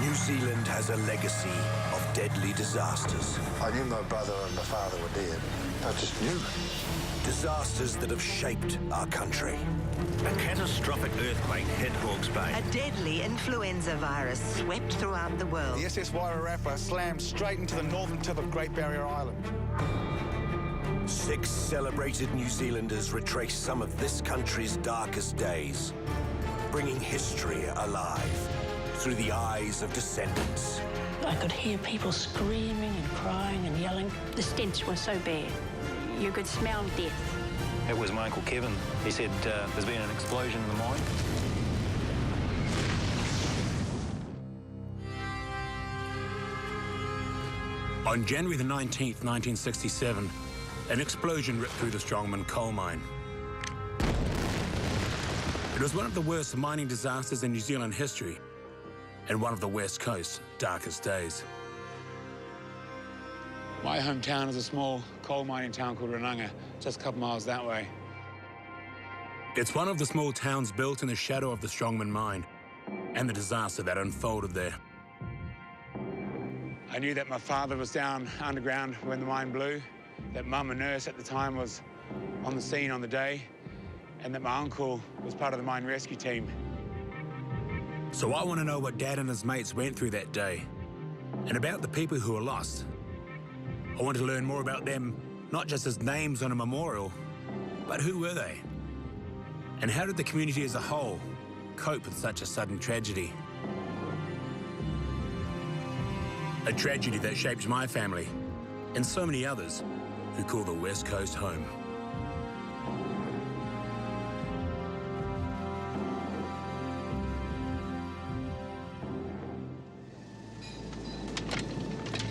New Zealand has a legacy of deadly disasters. I knew my brother and my father were dead. I just knew. Disasters that have shaped our country. A catastrophic earthquake hit Hawke's Bay. A deadly influenza virus swept throughout the world. The SS Wairarapa slammed straight into the northern tip of Great Barrier Island. 6 celebrated New Zealanders retrace some of this country's darkest days, bringing history alive through the eyes of descendants. I could hear people screaming and crying and yelling. The stench was so bad. You could smell death. It was my Uncle Kevin. He said there's been an explosion in the mine. On January the 19th, 1967, an explosion ripped through the Strongman coal mine. It was one of the worst mining disasters in New Zealand history and one of the West Coast's darkest days. My hometown is a small coal mining town called Rananga, just a couple miles that way. It's one of the small towns built in the shadow of the Strongman mine and the disaster that unfolded there. I knew that my father was down underground when the mine blew, that Mum, a nurse at the time, was on the scene on the day, and that my uncle was part of the mine rescue team. So I want to know what Dad and his mates went through that day and about the people who were lost. I want to learn more about them, not just as names on a memorial, but who were they? And how did the community as a whole cope with such a sudden tragedy? A tragedy that shaped my family and so many others who call the West Coast home.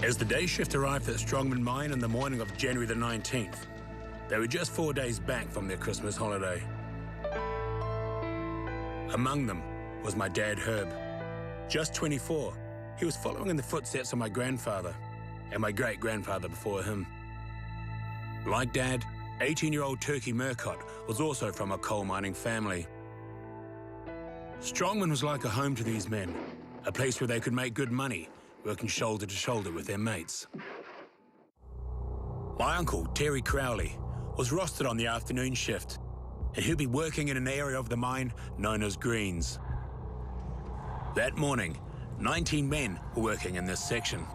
As the day shift arrived at Strongman Mine in the morning of January the 19th, they were just 4 days back from their Christmas holiday. Among them was my dad, Herb. Just 24, he was following in the footsteps of my grandfather and my great-grandfather before him. Like Dad, 18-year-old Turkey Murcott was also from a coal mining family. Strongman was like a home to these men, a place where they could make good money, working shoulder to shoulder with their mates. My uncle, Terry Crowley, was rostered on the afternoon shift, and he'll be working in an area of the mine known as Greens. That morning, 19 men were working in this section.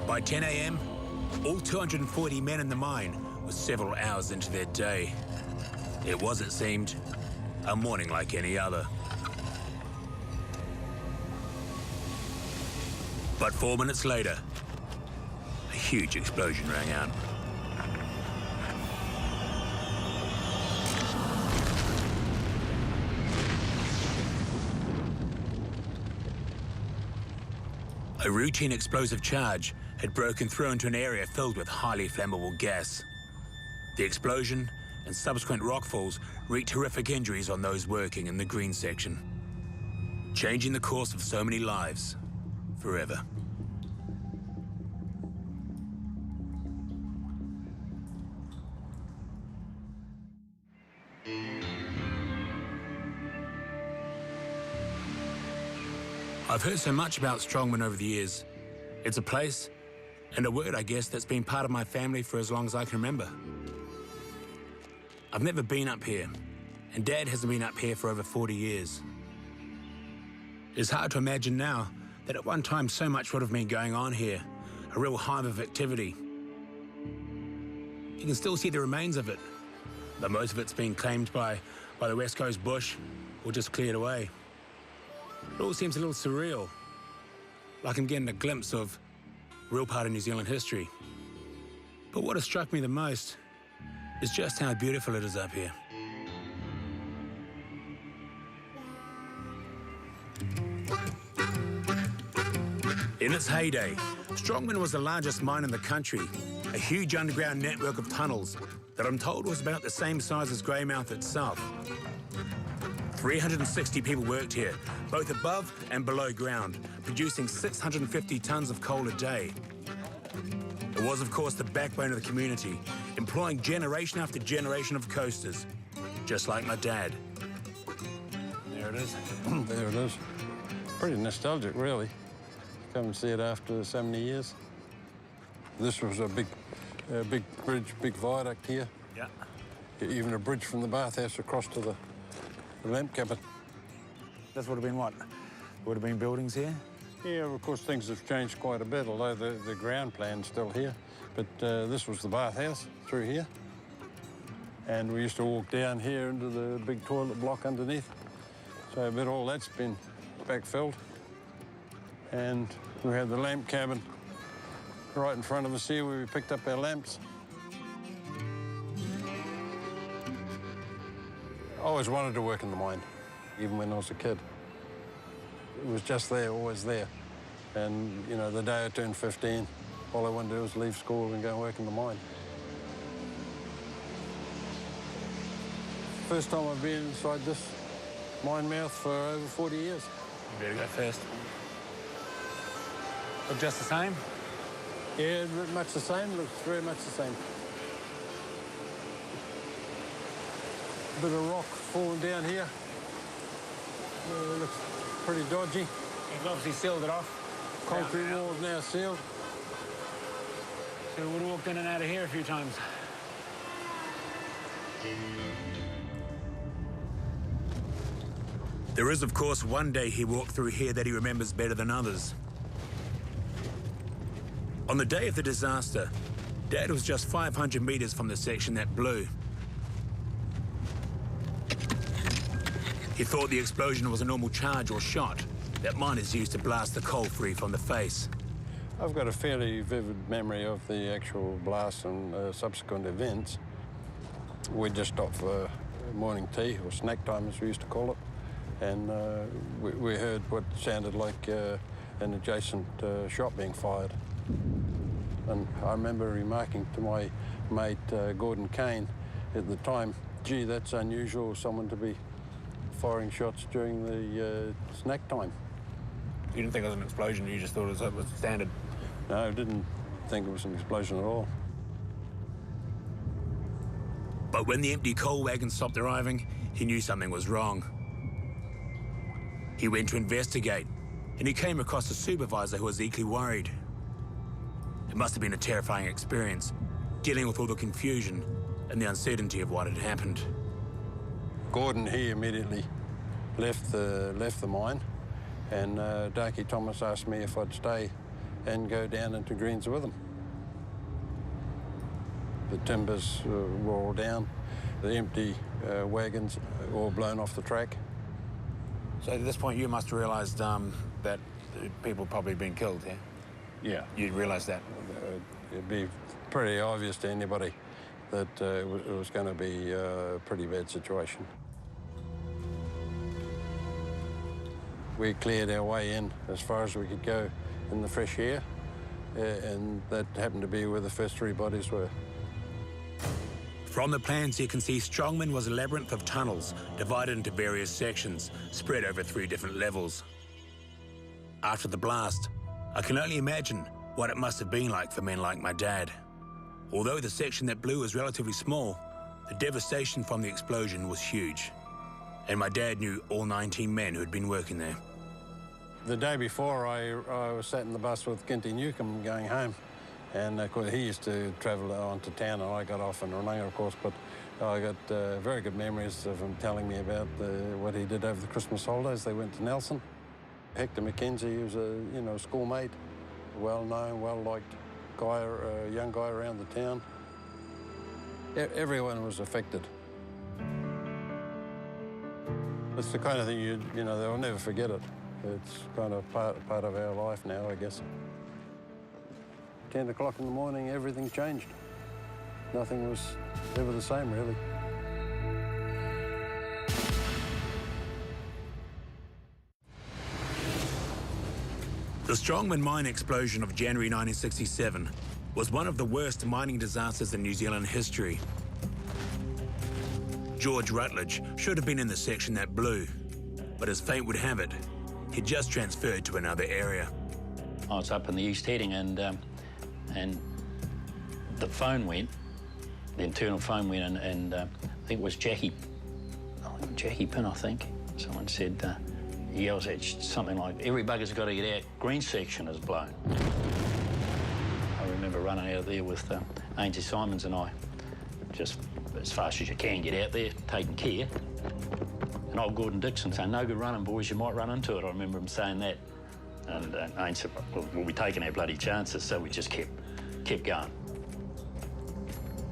By 10 a.m., all 240 men in the mine were several hours into their day. It was, it seemed, a morning like any other. But 4 minutes later, a huge explosion rang out. A routine explosive charge had broken through into an area filled with highly flammable gas. The explosion and subsequent rockfalls wreaked horrific injuries on those working in the green section, changing the course of so many lives forever. I've heard so much about Strongman over the years. It's a place, and a word, I guess, that's been part of my family for as long as I can remember. I've never been up here, and Dad hasn't been up here for over 40 years. It's hard to imagine now that at one time so much would have been going on here, a real hive of activity. You can still see the remains of it, but most of it's been claimed by the West Coast bush or just cleared away. It all seems a little surreal, like I'm getting a glimpse of a real part of New Zealand history. But what has struck me the most is just how beautiful it is up here. In its heyday, Strongman was the largest mine in the country, a huge underground network of tunnels that I'm told was about the same size as Greymouth itself. 360 people worked here, both above and below ground, producing 650 tons of coal a day. It was, of course, the backbone of the community, employing generation after generation of coasters, just like my dad. There There it is. There it is. Pretty nostalgic, really. Come and see it after so many years. This was a big bridge, big viaduct here. Yeah. Even a bridge from the bathhouse across to the lamp cabin. This would have been what? Would have been buildings here? Yeah, of course, things have changed quite a bit, although the ground plan's still here. But this was the bathhouse through here. And we used to walk down here into the big toilet block underneath. So, but all that's been backfilled. And we had the lamp cabin right in front of us here where we picked up our lamps. I always wanted to work in the mine, even when I was a kid. It was just there, always there. And, you know, the day I turned 15, all I wanted to do was leave school and go and work in the mine. First time I've been inside this mine mouth for over 40 years. You better go first. Look just the same? Yeah, much the same, looks very much the same. Bit of rock falling down here. Looks pretty dodgy. You've obviously sealed it off. Concrete walls now sealed. So we would have walked in and out of here a few times. There is, of course, one day he walked through here that he remembers better than others. On the day of the disaster, Dad was just 500 meters from the section that blew. He thought the explosion was a normal charge or shot that miners used to blast the coal free from the face. I've got a fairly vivid memory of the actual blast and subsequent events. We just stopped for morning tea, or snack time as we used to call it, and we heard what sounded like an adjacent shot being fired. And I remember remarking to my mate Gordon Kane at the time, gee, that's unusual, someone to be firing shots during the snack time. You didn't think it was an explosion, you just thought it was standard? No, I didn't think it was an explosion at all. But when the empty coal wagon stopped arriving, he knew something was wrong. He went to investigate, and he came across a supervisor who was equally worried. It must have been a terrifying experience, dealing with all the confusion and the uncertainty of what had happened. Gordon, he immediately left the mine, and Darky Thomas asked me if I'd stay and go down into Greens with him. The timbers were all down, the empty wagons all blown off the track. So at this point, you must have realised that people had probably been killed, yeah? Yeah. You'd realise that? It'd be pretty obvious to anybody that it was going to be a pretty bad situation. We cleared our way in as far as we could go in the fresh air, and that happened to be where the first three bodies were. From the plans, you can see Strongman was a labyrinth of tunnels divided into various sections, spread over 3 different levels. After the blast, I can only imagine what it must have been like for men like my dad. Although the section that blew was relatively small, the devastation from the explosion was huge. And my dad knew all 19 men who had been working there. The day before, I was sat in the bus with Ginty Newcomb going home. And of course, he used to travel on to town, and I got off in Ranunga, of course, but I got very good memories of him telling me about what he did over the Christmas holidays. They went to Nelson. Hector McKenzie, he was a schoolmate, well-known, well-liked guy, young guy around the town. Everyone was affected. It's the kind of thing you know, they'll never forget it. It's kind of part of our life now, I guess. 10 o'clock in the morning, everything changed. Nothing was ever the same, really. The Strongman mine explosion of January 1967 was one of the worst mining disasters in New Zealand history. George Rutledge should have been in the section that blew, but as fate would have it, he'd just transferred to another area. I was up in the east heading, and the phone went, the internal phone went, and I think it was Jackie Pinn, I think. Someone said, he yells at something like, every bugger's got to get out, green section is blown. I remember running out there with Ainsley Simons and I, just as fast as you can get out there, taking care. And old Gordon Dixon saying, no good running, boys, you might run into it. I remember him saying that. And Ainsley said, well, we'll be taking our bloody chances, so we just kept going.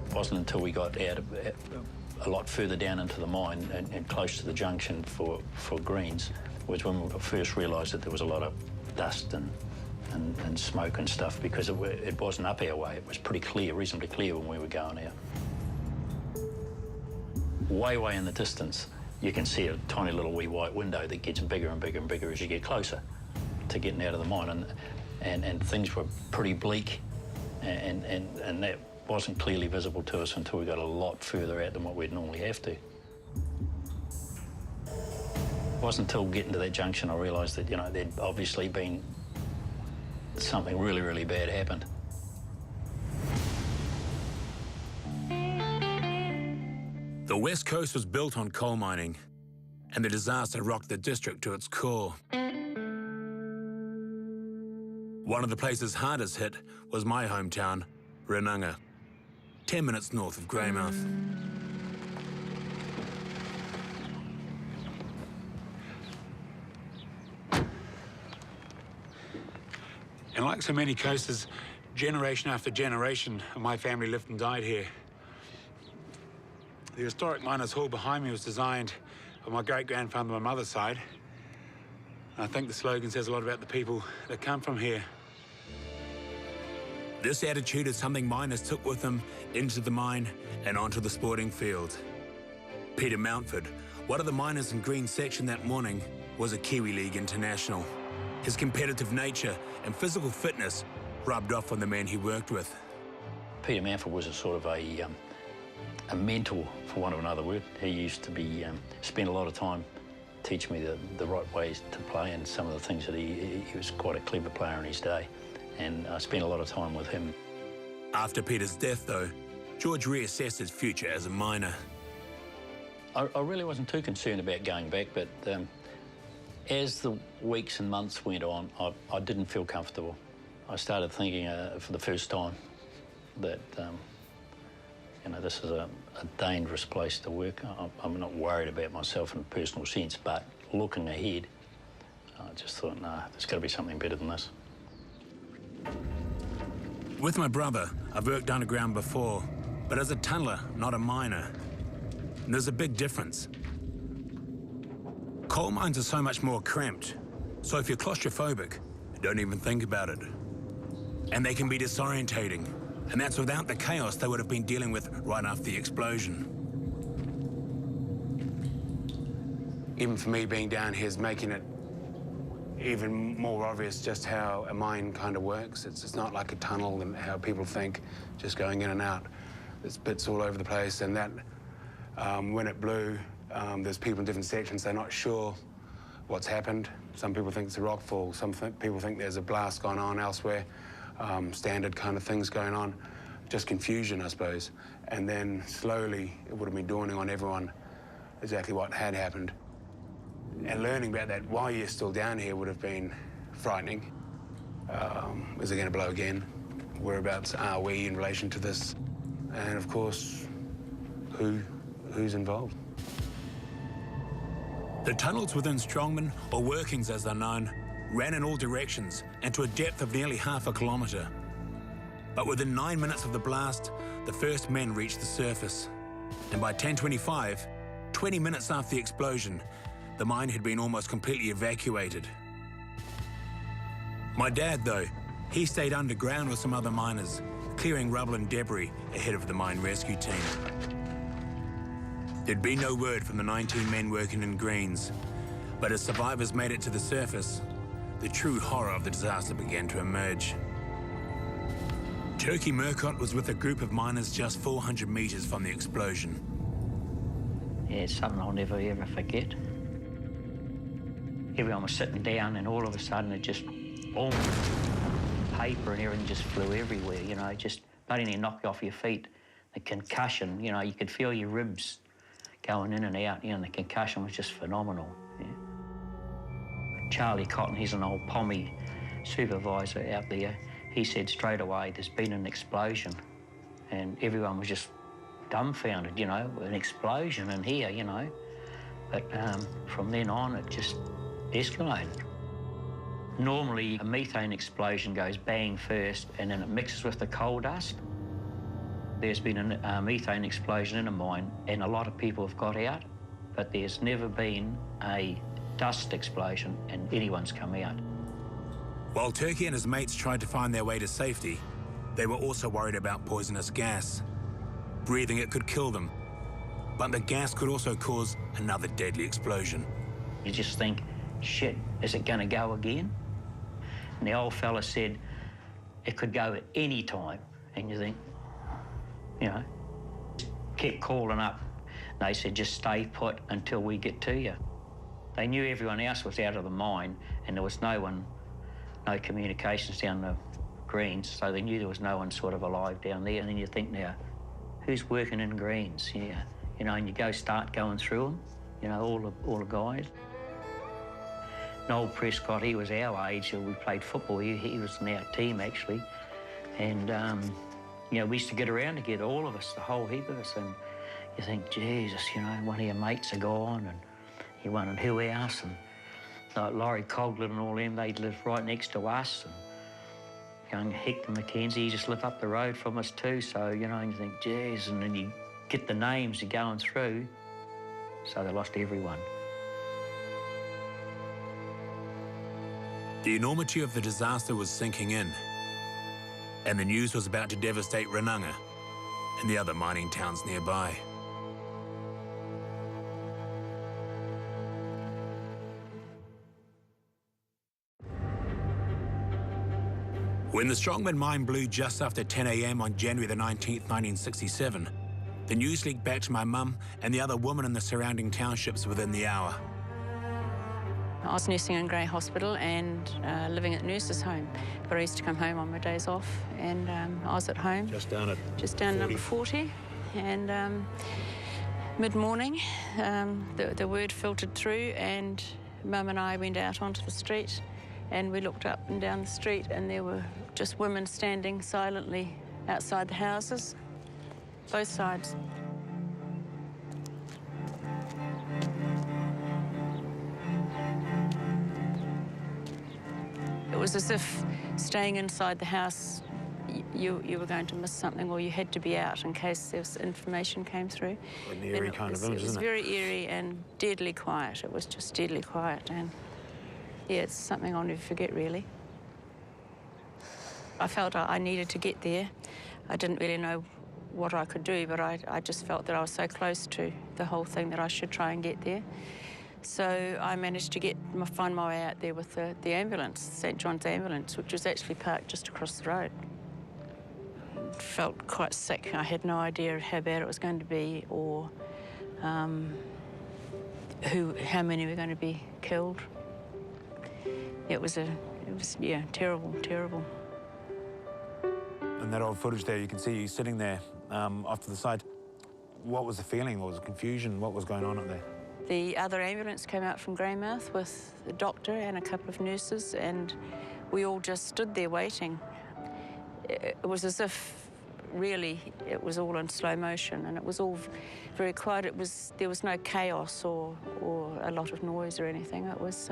It wasn't until we got out a lot further down into the mine and close to the junction for Greens was when we first realised that there was a lot of dust and smoke and stuff, because it wasn't up our way. It was pretty clear, reasonably clear when we were going out. Way in the distance, you can see a tiny little wee white window that gets bigger and bigger and bigger as you get closer to getting out of the mine, and things were pretty bleak, and that wasn't clearly visible to us until we got a lot further out than what we'd normally have to. It wasn't until getting to that junction I realised that, you know, there'd obviously been something really, really bad happened. The West Coast was built on coal mining, and the disaster rocked the district to its core. One of the places hardest hit was my hometown, Runanga, 10 minutes north of Greymouth. And like so many coasters, generation after generation of my family lived and died here. The historic Miners' Hall behind me was designed by my great-grandfather on my mother's side. And I think the slogan says a lot about the people that come from here. This attitude is something miners took with them into the mine and onto the sporting field. Peter Mountford, one of the miners in Green section that morning, was a Kiwi League international. His competitive nature and physical fitness rubbed off on the men he worked with. Peter Mountford was a sort of a mentor, for want of another word. He used to spend a lot of time teaching me the right ways to play, and some of the things that he was quite a clever player in his day. And I spent a lot of time with him. After Peter's death, though, George reassessed his future as a miner. I really wasn't too concerned about going back, but as the weeks and months went on, I didn't feel comfortable. I started thinking for the first time that, you know, this is a dangerous place to work. I'm not worried about myself in a personal sense, but looking ahead, I just thought, nah, there's got to be something better than this. With my brother, I've worked underground before, but as a tunneler, not a miner. And there's a big difference. Coal mines are so much more cramped, so if you're claustrophobic, don't even think about it. And they can be disorientating, and that's without the chaos they would have been dealing with right after the explosion. Even for me, being down here is making it even more obvious just how a mine kind of works. It's not like a tunnel and how people think, just going in and out. There's bits all over the place, and that, when it blew, there's people in different sections, they're not sure what's happened. Some people think it's a rockfall, people think there's a blast going on elsewhere, standard kind of things going on. Just confusion, I suppose. And then slowly, it would have been dawning on everyone exactly what had happened. And learning about that while you're still down here would have been frightening. Is it going to blow again? Whereabouts are we in relation to this? And of course, who's involved? The tunnels within Strongman, or workings as they're known, ran in all directions and to a depth of nearly half a kilometre. But within 9 minutes of the blast, the first men reached the surface. And by 10:25, 20 minutes after the explosion, the mine had been almost completely evacuated. My dad, though, he stayed underground with some other miners, clearing rubble and debris ahead of the mine rescue team. There'd been no word from the 19 men working in Greens, but as survivors made it to the surface, the true horror of the disaster began to emerge. Turkey Murcott was with a group of miners just 400 metres from the explosion. Yeah, it's something I'll never ever forget. Everyone was sitting down, and all of a sudden it just, boom, paper and everything just flew everywhere, you know, just not only knock you off your feet. The concussion, you know, you could feel your ribs going in and out, you know, and the concussion was just phenomenal. Charlie Cotton, he's an old Pommy supervisor out there. He said straight away, there's been an explosion. And everyone was just dumbfounded, you know, an explosion in here, you know. But from then on, it just escalated. Normally, a methane explosion goes bang first and then it mixes with the coal dust. There's been a methane explosion in a mine and a lot of people have got out, but there's never been a dust explosion and anyone's come out. While Turkey and his mates tried to find their way to safety, they were also worried about poisonous gas. Breathing it could kill them, but the gas could also cause another deadly explosion. You just think, shit, is it going to go again? And the old fella said, it could go at any time. And you think, you know, kept calling up. They said, just stay put until we get to you. They knew everyone else was out of the mine and there was no communications down the Greens, so they knew there was no one sort of alive down there. And then you think, now, who's working in Greens? Yeah, you know, and you start going through them, you know, all the guys. Noel Prescott, he was our age, we played football, he was in our team actually. And, you know, we used to get around together, all of us, the whole heap of us, and you think, Jesus, you know, one of your mates are gone, and you wondered who else, and like Laurie Coughlin and all them, they'd live right next to us, and young Hector McKenzie, he just lived up the road from us too, so, you know, and you think, geez, and then you get the names you're going through, so they lost everyone. The enormity of the disaster was sinking in, and the news was about to devastate Rananga and the other mining towns nearby. When the Strongman mine blew just after 10 a.m. on January the 19th, 1967, the news leaked back to my mum and the other women in the surrounding townships within the hour. I was nursing in Grey Hospital and living at nurses' home, but I used to come home on my days off, and I was at home. Just down at number 40, and mid-morning, the word filtered through, and Mum and I went out onto the street, and we looked up and down the street, and there were just women standing silently outside the houses, both sides. It was as if staying inside the house, you were going to miss something, or you had to be out in case there was information came through. An eerie kind of village, isn't it? It was very eerie and deadly quiet. It was just deadly quiet, and yeah, it's something I'll never forget, really. I felt I needed to get there. I didn't really know what I could do, but I just felt that I was so close to the whole thing that I should try and get there. So I managed to find my way out there with the ambulance, St John's ambulance, which was actually parked just across the road. Felt quite sick. I had no idea how bad it was going to be, or how many were going to be killed. It was yeah, terrible, terrible. In that old footage there, you can see you sitting there off to the side. What was the feeling? What was the confusion? What was going on up there? The other ambulance came out from Greymouth with the doctor and a couple of nurses, and we all just stood there waiting. It was as if, really, it was all in slow motion, and it was all very quiet. There was no chaos or a lot of noise or anything. It was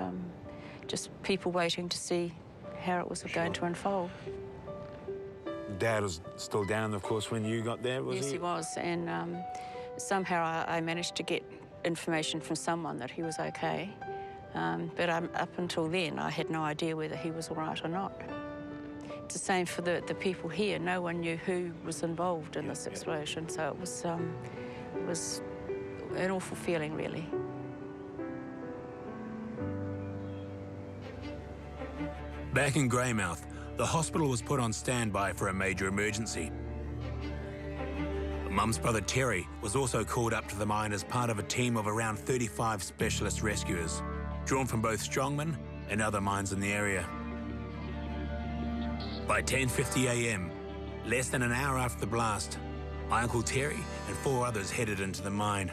just people waiting to see how it was going to unfold. Dad was still down, of course, when you got there, was he? Yes, he was, and somehow I managed to get information from someone that he was okay. But up until then, I had no idea whether he was all right or not. It's the same for the people here. No one knew who was involved in this explosion, so it was an awful feeling, really. Back in Greymouth, the hospital was put on standby for a major emergency. Mum's brother Terry was also called up to the mine as part of a team of around 35 specialist rescuers, drawn from both Strongman and other mines in the area. By 10:50 a.m., less than an hour after the blast, my Uncle Terry and 4 others headed into the mine.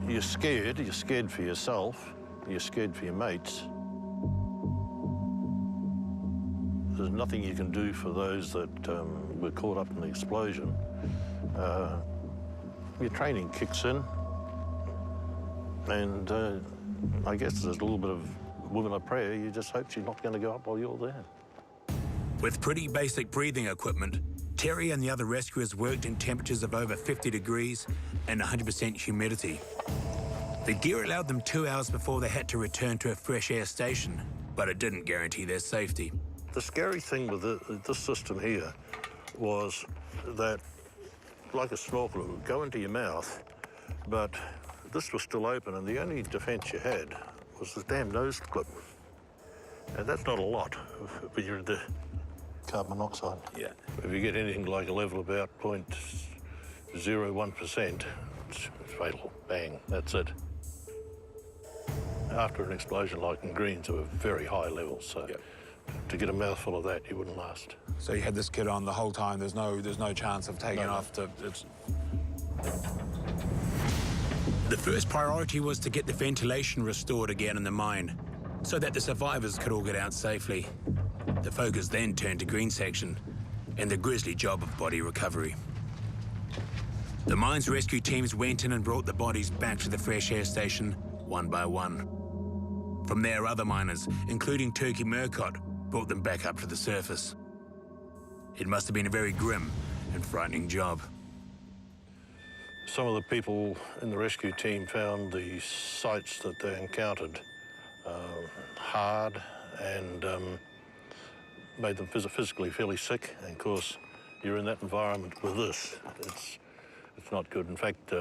You're scared for yourself, you're scared for your mates. There's nothing you can do for those that were caught up in the explosion. Your training kicks in, and I guess there's a little bit of woman of prayer. You just hope she's not going to go up while you're there. With pretty basic breathing equipment, Terry and the other rescuers worked in temperatures of over 50 degrees and 100% humidity. The gear allowed them 2 hours before they had to return to a fresh air station, but it didn't guarantee their safety. The scary thing with this system here was that, like a snorkel, it would go into your mouth, but this was still open, and the only defence you had was the damn nose clip. And that's not a lot when you're in the carbon monoxide. Yeah. If you get anything like a level about 0.01%, it's fatal. Bang, that's it. After an explosion like in Greens, there were very high levels, so to get a mouthful of that, you wouldn't last. So you had this kit on the whole time. There's no chance of taking off to. The first priority was to get the ventilation restored again in the mine, so that the survivors could all get out safely. The focus then turned to Green Section and the grisly job of body recovery. The mine's rescue teams went in and brought the bodies back to the fresh air station one by one. From there, other miners, including Turkey Murcott, brought them back up to the surface. It must have been a very grim and frightening job. Some of the people in the rescue team found the sites that they encountered hard and made them physically fairly sick. And of course, you're in that environment with this. It's not good. In fact,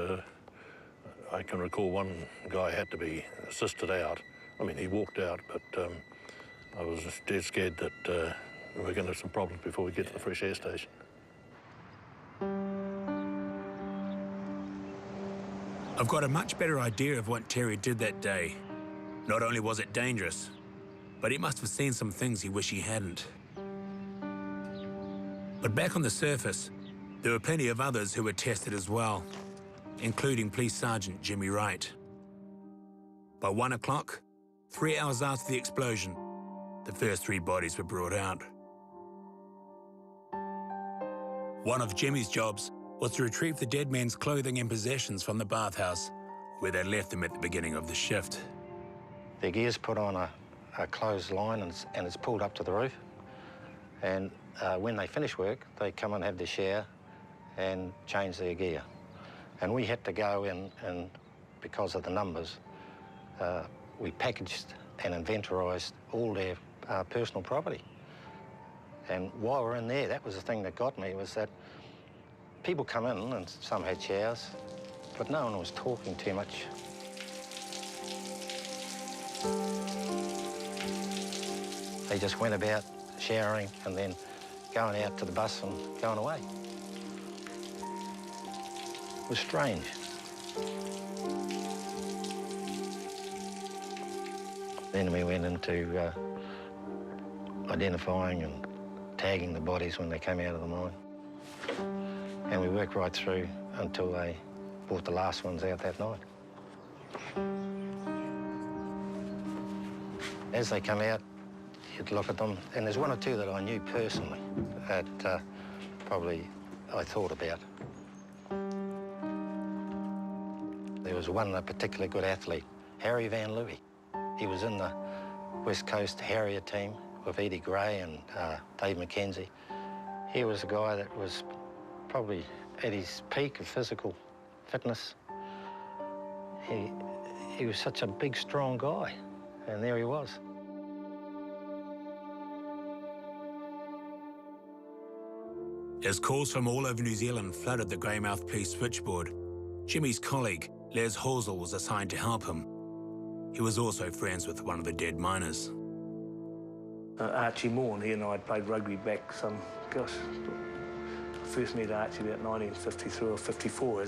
I can recall one guy had to be assisted out. I mean, he walked out, but I was just dead scared that we were going to have some problems before we get to the fresh air station. I've got a much better idea of what Terry did that day. Not only was it dangerous, but he must have seen some things he wished he hadn't. But back on the surface, there were plenty of others who were tested as well, including Police Sergeant Jimmy Wright. By 1 o'clock, 3 hours after the explosion, the first 3 bodies were brought out. One of Jimmy's jobs was to retrieve the dead men's clothing and possessions from the bathhouse, where they left them at the beginning of the shift. Their gear's put on a clothesline and it's pulled up to the roof. And when they finish work, they come and have their shower and change their gear. And we had to go in, and because of the numbers, we packaged and inventorised all their personal property. And while we're in there, that was the thing that got me, was that people come in and some had showers, but no one was talking too much. They just went about showering and then going out to the bus and going away. It was strange. Then we went into identifying and tagging the bodies when they came out of the mine. And we worked right through until they brought the last ones out that night. As they come out, you'd look at them, and there's 1 or 2 that I knew personally that probably I thought about. There was one particularly good athlete, Harry Van Louis. He was in the West Coast Harrier team with Eddie Gray and Dave McKenzie. He was a guy that was probably at his peak of physical fitness. He was such a big, strong guy, and there he was. As calls from all over New Zealand flooded the Greymouth Police switchboard, Jimmy's colleague, Les Horsell, was assigned to help him. He was also friends with one of the dead miners. Archie Moore, he and I had played rugby back some, gosh, I first met Archie about 1953 or 54.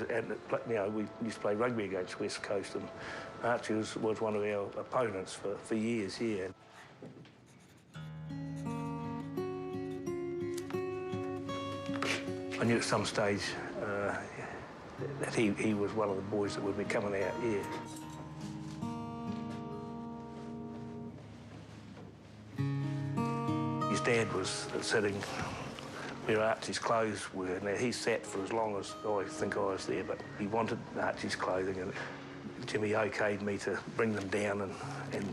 We used to play rugby against West Coast, and Archie was one of our opponents for years here. I knew at some stage that he was one of the boys that would be coming out here. his dad was sitting where Archie's clothes were. Now, he sat for as long as I think I was there, but he wanted Archie's clothing, and Jimmy okayed me to bring them down and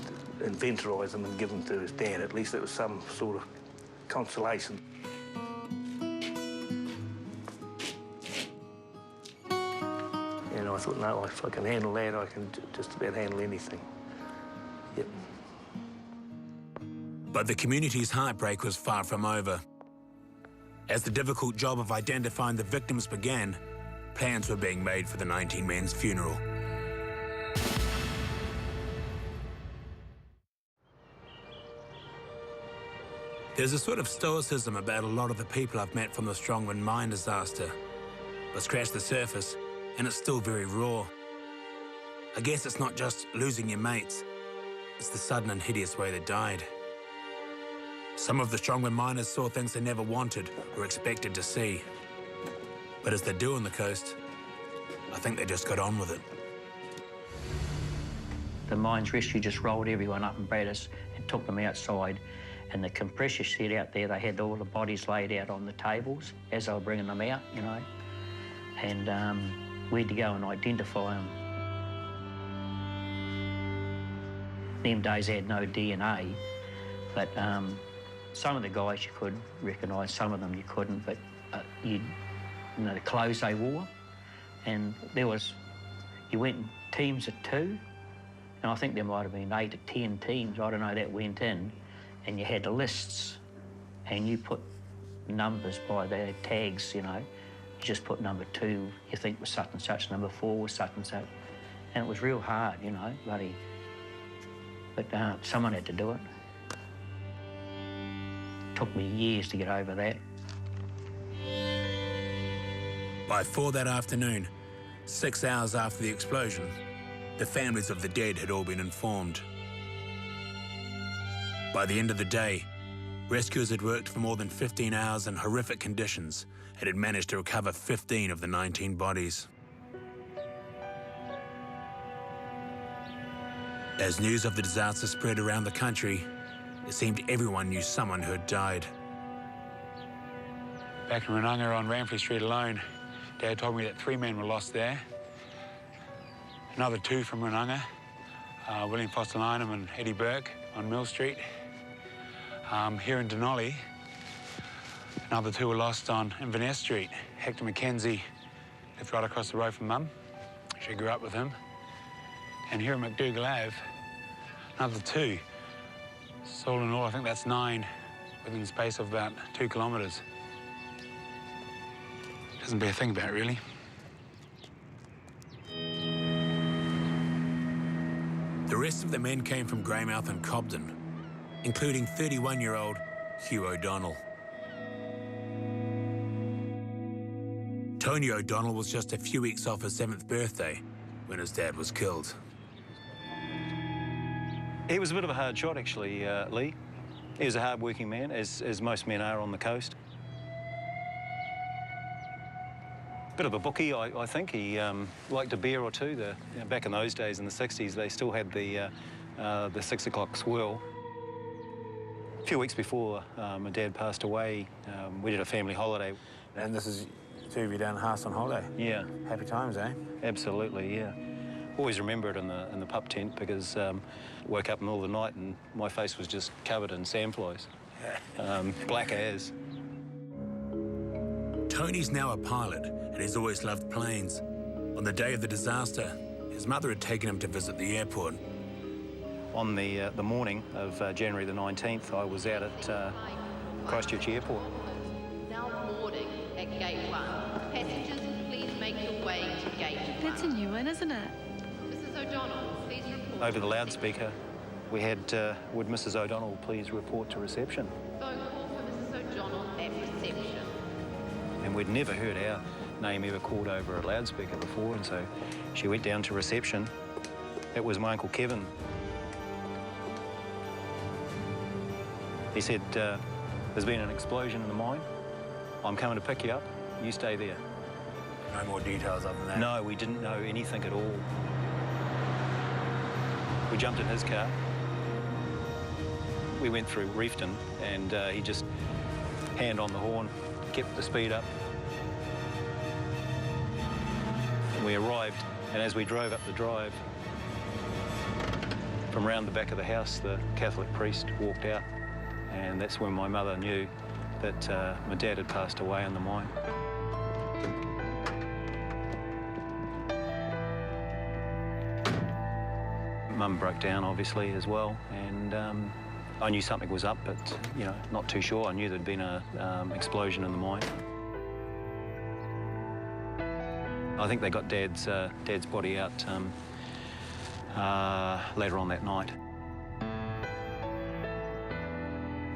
inventorise them and give them to his dad. At least it was some sort of consolation. And I thought, no, if I can handle that, I can just about handle anything. Yep. But the community's heartbreak was far from over. As the difficult job of identifying the victims began, plans were being made for the 19 men's funeral. There's a sort of stoicism about a lot of the people I've met from the Strongman mine disaster. But scratch the surface, and it's still very raw. I guess it's not just losing your mates, it's the sudden and hideous way they died. Some of the Strongman miners saw things they never wanted or expected to see. But as they do on the coast, I think they just got on with it. The mines rescue just rolled everyone up in Bradders and took them outside. And the compressor shed out there, they had all the bodies laid out on the tables as they were bringing them out, you know. And we had to go and identify them. Them days they had no DNA, but some of the guys you could recognise, some of them you couldn't, but you know, the clothes they wore. And you went in teams of 2, and I think there might have been 8 or 10 teams, I don't know, that went in, and you had lists, and you put numbers by their tags, you know. You just put number 2, you think was such and such, number 4 was such and such. And it was real hard, you know, bloody. But someone had to do it. Took me years to get over that. By 4 that afternoon, 6 hours after the explosion, the families of the dead had all been informed. By the end of the day, rescuers had worked for more than 15 hours in horrific conditions and had managed to recover 15 of the 19 bodies. As news of the disaster spread around the country, it seemed everyone knew someone who had died. Back in Runanga on Ramfrey Street alone, Dad told me that 3 men were lost there. Another 2 from Runanga, William Foster Lynham and Eddie Burke on Mill Street. Here in Denali, another 2 were lost on Inverness Street. Hector McKenzie lived right across the road from Mum. She grew up with him. And here at McDougall Ave, another 2. So all in all, I think that's 9 within the space of about 2 kilometres. Doesn't bear thinking about, really. The rest of the men came from Greymouth and Cobden, including 31-year-old Hugh O'Donnell. Tony O'Donnell was just a few weeks off his 7th birthday when his dad was killed. He was a bit of a hard shot, actually, Lee. He was a hard-working man, as most men are on the coast. Bit of a bookie, I think. He liked a beer or 2. Back in those days, in the 60s, they still had the 6 o'clock swirl. A few weeks before my dad passed away, we did a family holiday. And this is 2 of you down Haas on holiday? Yeah. Happy times, eh? Absolutely, yeah. Always remember it in the pup tent because woke up in the middle of the night and my face was just covered in sandflies. Black as. Tony's now a pilot and he's always loved planes. On the day of the disaster, his mother had taken him to visit the airport. On the morning of January the 19th, I was out at Christchurch Airport. Now boarding at Gate 1. Passengers, please make your way to Gate 1. That's a new one, isn't it? Mrs. O'Donnell, please report. Over the loudspeaker, we had, would Mrs. O'Donnell please report to reception? Phone call for Mrs. O'Donnell at reception. And we'd never heard our name ever called over a loudspeaker before, and so she went down to reception. It was my Uncle Kevin. He said, there's been an explosion in the mine. I'm coming to pick you up. You stay there. No more details other than that? No, we didn't know anything at all. We jumped in his car. We went through Reefton and he just hand on the horn, kept the speed up. And we arrived, and as we drove up the drive, from round the back of the house, the Catholic priest walked out, and that's when my mother knew that my dad had passed away in the mine. Mum broke down, obviously, as well, and I knew something was up, but, you know, not too sure. I knew there'd been an explosion in the mine. I think they got Dad's body out later on that night.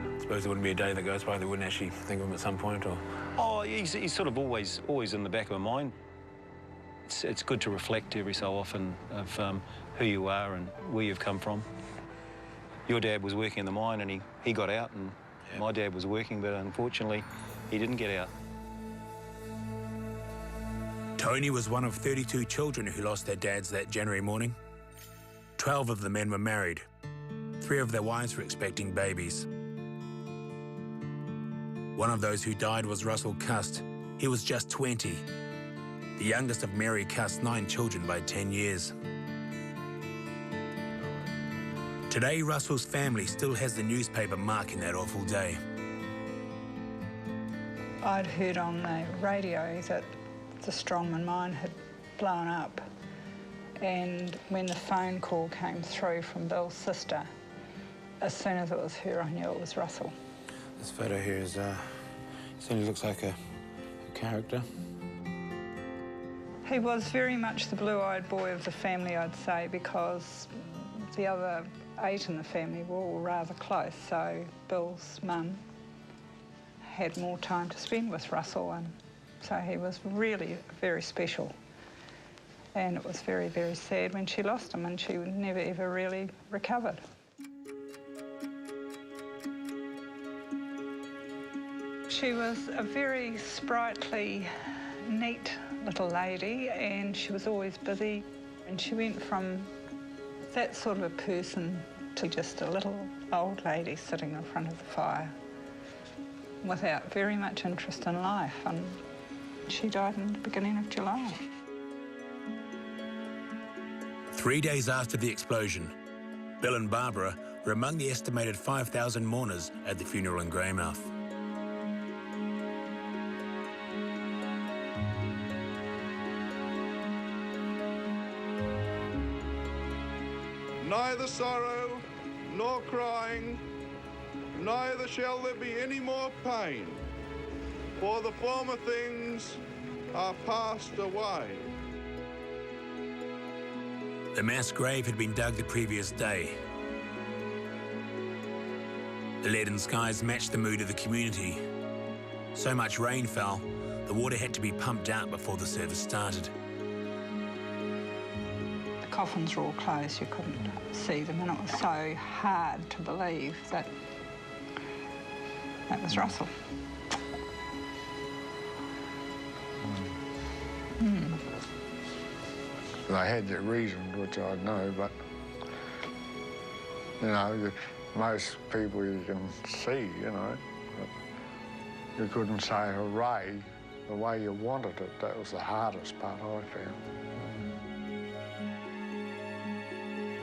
I suppose there wouldn't be a day that goes by they wouldn't actually think of him at some point, or? Oh, he's sort of always in the back of my mind. It's good to reflect every so often of who you are and where you've come from. Your dad was working in the mine and he got out, and my dad was working, but unfortunately he didn't get out. Tony was one of 32 children who lost their dads that January morning. 12 of the men were married. 3 of their wives were expecting babies. One of those who died was Russell Cust. He was just 20, the youngest of Mary Cust's 9 children by 10 years. Today, Russell's family still has the newspaper marking that awful day. I'd heard on the radio that the Strongman mine had blown up, and when the phone call came through from Bill's sister, as soon as it was her, I knew it was Russell. This photo here is, certainly looks like a character. He was very much the blue-eyed boy of the family, I'd say, because the other 8 in the family were all rather close, so Bill's mum had more time to spend with Russell, and so he was really very special. And it was very, very sad when she lost him, and she never ever really recovered. She was a very sprightly, neat little lady, and she was always busy, and she went from that sort of a person to just a little old lady sitting in front of the fire without very much interest in life, and she died in the beginning of July. 3 days after the explosion, Bill and Barbara were among the estimated 5,000 mourners at the funeral in Greymouth. Neither sorrow nor crying, neither shall there be any more pain, for the former things are passed away. The mass grave had been dug the previous day. The leaden skies matched the mood of the community. So much rain fell, the water had to be pumped out before the service started. The coffins were all closed, you couldn't see them, and it was so hard to believe that that was Russell. They had their reasons, which I know, but, you know, most people you can see, you know, but you couldn't say hooray the way you wanted it. That was the hardest part I found.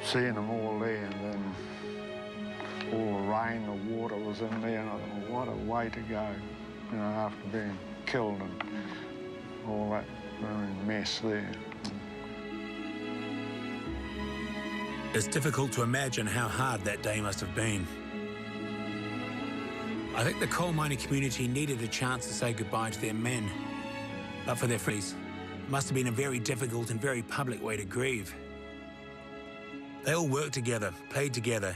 Seeing them all there, and then all the rain, the water was in there, and I thought, what a way to go, you know, after being killed and all that mess there. It's difficult to imagine how hard that day must have been. I think the coal mining community needed a chance to say goodbye to their men, but for their families, it must have been a very difficult and very public way to grieve. They all worked together, played together,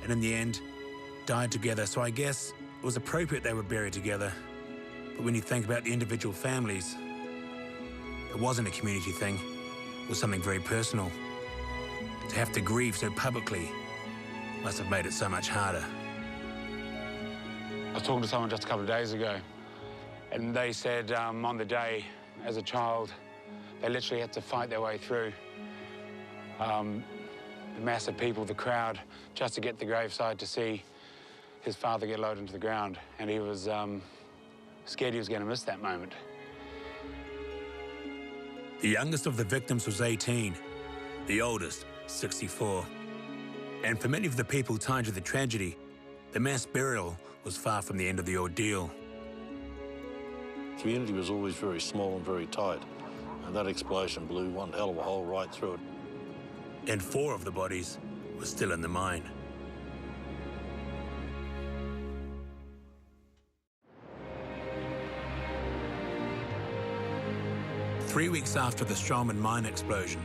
and in the end, died together, so I guess it was appropriate they were buried together. But when you think about the individual families, it wasn't a community thing, it was something very personal. To have to grieve so publicly must have made it so much harder. I was talking to someone just a couple of days ago, and they said on the day, as a child, they literally had to fight their way through the mass of people, the crowd, just to get to the graveside to see his father get lowered into the ground, and he was scared he was going to miss that moment. The youngest of the victims was 18, the oldest, 64. And for many of the people tied to the tragedy, the mass burial was far from the end of the ordeal. The community was always very small and very tight, and that explosion blew one hell of a hole right through it. And 4 of the bodies were still in the mine. Three weeks after the Straumen mine explosion,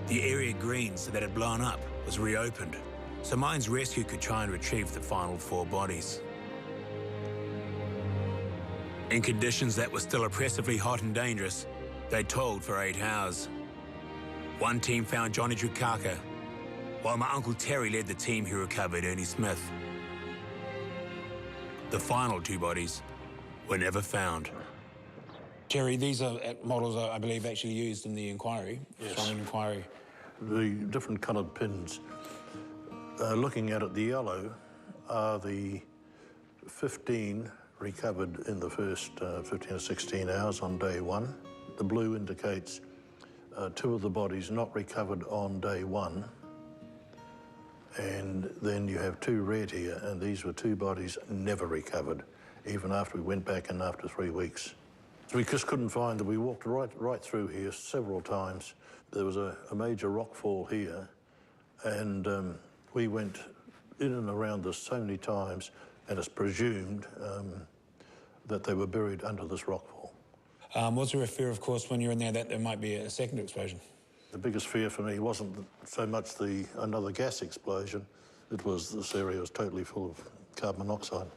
the area greens that had blown up was reopened, so Mines Rescue could try and retrieve the final 4 bodies. In conditions that were still oppressively hot and dangerous, they toiled for 8 hours. One team found Johnny Trukaka, while my Uncle Terry led the team who recovered Ernie Smith. The final 2 bodies were never found. Terry, these are models, I believe, actually used in the inquiry, Yes. Straumen inquiry. The different coloured pins, looking at it, the yellow are the 15 recovered in the first 15 or 16 hours on day 1. The blue indicates 2 of the bodies not recovered on day 1. And then you have 2 red here, and these were 2 bodies never recovered, even after we went back in after 3 weeks. We just couldn't find them. We walked right through here several times. There was a major rock fall here, and we went in and around this so many times, and it's presumed that they were buried under this rock fall. Was there a fear, of course, when you're in there that there might be a second explosion? The biggest fear for me wasn't so much another gas explosion. It was this area was totally full of carbon monoxide.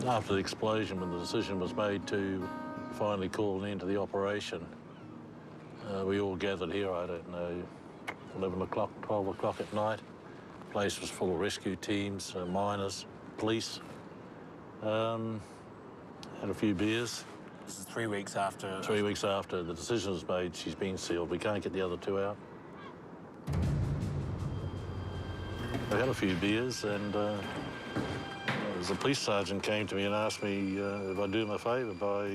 After the explosion, when the decision was made to finally call an end to the operation, we all gathered here, I don't know, 11 o'clock, 12 o'clock at night. The place was full of rescue teams, miners, police. Had a few beers. This is 3 weeks after... 3 weeks after the decision was made, she's been sealed. We can't get the other 2 out. We had a few beers, and the police sergeant came to me and asked me if I'd do him a favour by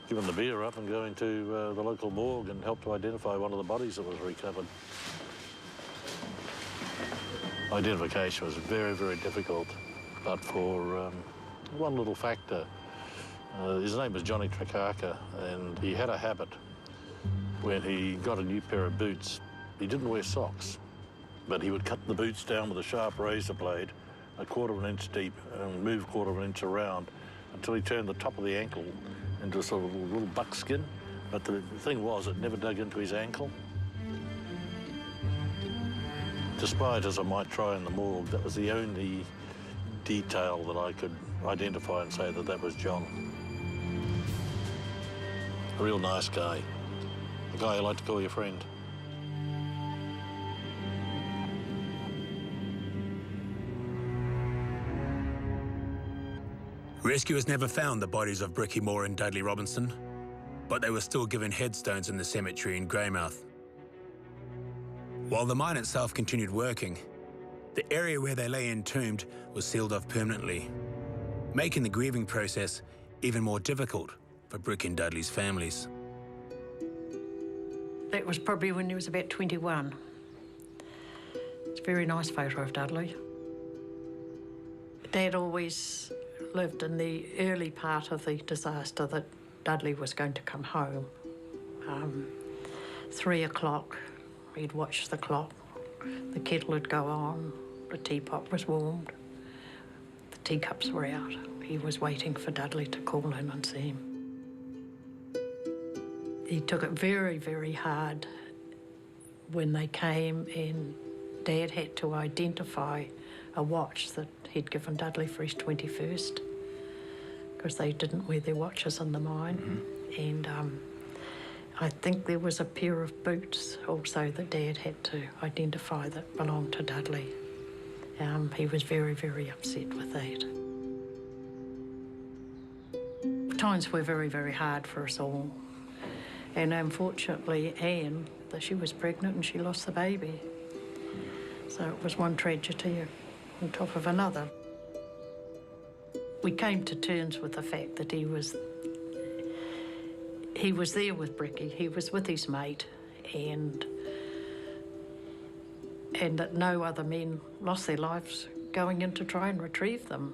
giving the beer up and going to the local morgue and help to identify one of the bodies that was recovered. Identification was very, very difficult, but for one little factor. His name was Johnny Trukaka, and he had a habit when he got a new pair of boots. He didn't wear socks, but he would cut the boots down with a sharp razor blade, 1/4 inch deep, and move 1/4 inch around until he turned the top of the ankle into a sort of little buckskin. But the thing was, it never dug into his ankle. Despite, as I might try in the morgue, that was the only detail that I could identify and say that that was John. A real nice guy. A guy you like to call your friend. Rescuers never found the bodies of Bricky Moore and Dudley Robinson, but they were still given headstones in the cemetery in Greymouth. While the mine itself continued working, the area where they lay entombed was sealed off permanently, making the grieving process even more difficult for Brick and Dudley's families. That was probably when he was about 21. It's a very nice photo of Dudley. Dad always lived in the early part of the disaster that Dudley was going to come home. 3 o'clock, he'd watch the clock. The kettle would go on, the teapot was warmed, the teacups were out. He was waiting for Dudley to call in and see him. He took it very, very hard when they came and Dad had to identify a watch that he'd given Dudley for his 21st, because they didn't wear their watches in the mine. And I think there was a pair of boots also that Dad had to identify that belonged to Dudley. He was very, very upset with that. Times were very, very hard for us all. And unfortunately, Anne, she was pregnant and she lost the baby. So it was one tragedy on top of another. We came to terms with the fact that he was there with Bricky, he was with his mate, and that no other men lost their lives going in to try and retrieve them.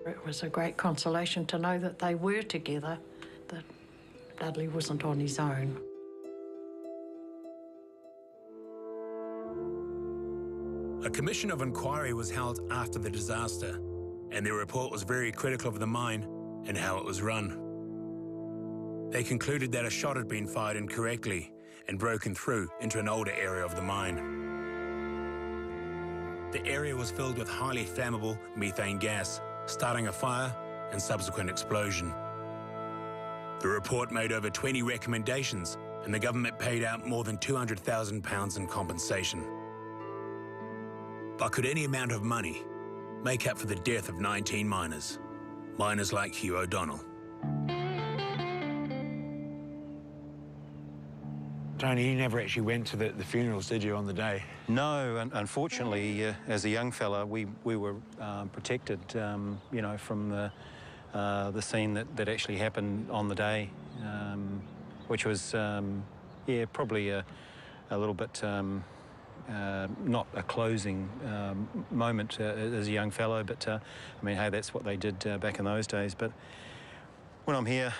It was a great consolation to know that they were together, that Dudley wasn't on his own. A commission of inquiry was held after the disaster, and their report was very critical of the mine and how it was run. They concluded that a shot had been fired incorrectly and broken through into an older area of the mine. The area was filled with highly flammable methane gas, starting a fire and subsequent explosion. The report made over 20 recommendations, and the government paid out more than £200,000 in compensation. But could any amount of money make up for the death of 19 miners? Miners like Hugh O'Donnell. Tony, you never actually went to the funerals, did you, on the day? No, unfortunately, as a young fella, we were protected, you know, from the scene that actually happened on the day, which was, yeah, probably a little bit not a closing moment as a young fellow, but I mean, hey, that's what they did back in those days. But when I'm here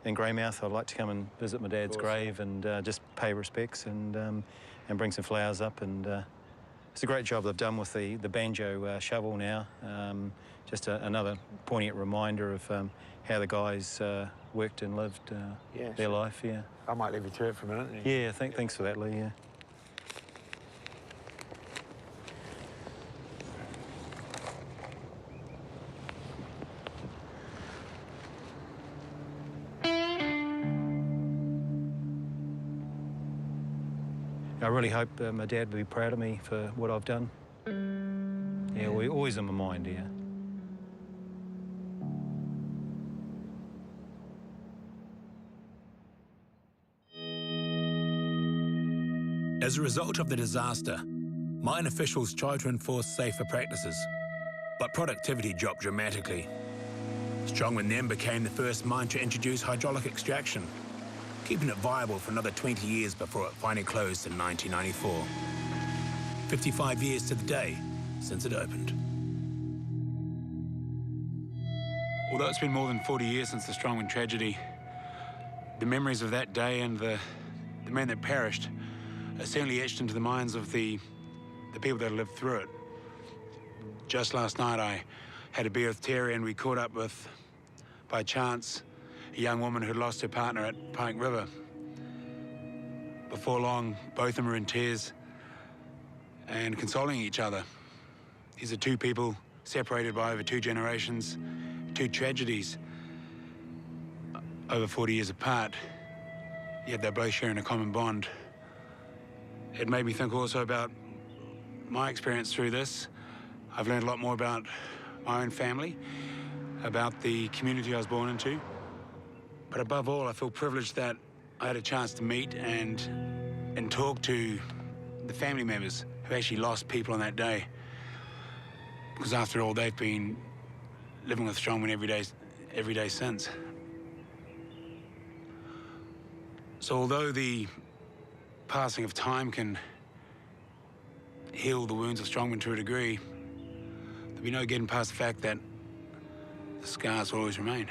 in Greymouth, I'd like to come and visit my dad's grave and just pay respects and bring some flowers up. And it's a great job they've done with the banjo shovel now. Just another poignant reminder of how the guys worked and lived their life. Yeah. I might leave you to it for a minute. Yeah, thanks for that, Lee. Yeah. I really hope my dad will be proud of me for what I've done. Yeah, we're always in my mind, yeah. As a result of the disaster, mine officials tried to enforce safer practices, but productivity dropped dramatically. Strongman then became the first mine to introduce hydraulic extraction, keeping it viable for another 20 years before it finally closed in 1994. 55 years to the day since it opened. Although it's been more than 40 years since the Strongman tragedy, the memories of that day and the men that perished are certainly etched into the minds of the people that lived through it. Just last night I had a beer with Terry and we caught up with, by chance, a young woman who'd lost her partner at Pike River. Before long, both of them were in tears and consoling each other. These are two people separated by over 2 generations, 2 tragedies over 40 years apart, yet they're both sharing a common bond. It made me think also about my experience through this. I've learned a lot more about my own family, about the community I was born into. But above all, I feel privileged that I had a chance to meet and talk to the family members who actually lost people on that day. Because after all, they've been living with Strongman every day since. So although the passing of time can heal the wounds of Strongman to a degree, there'll be no getting past the fact that the scars will always remain.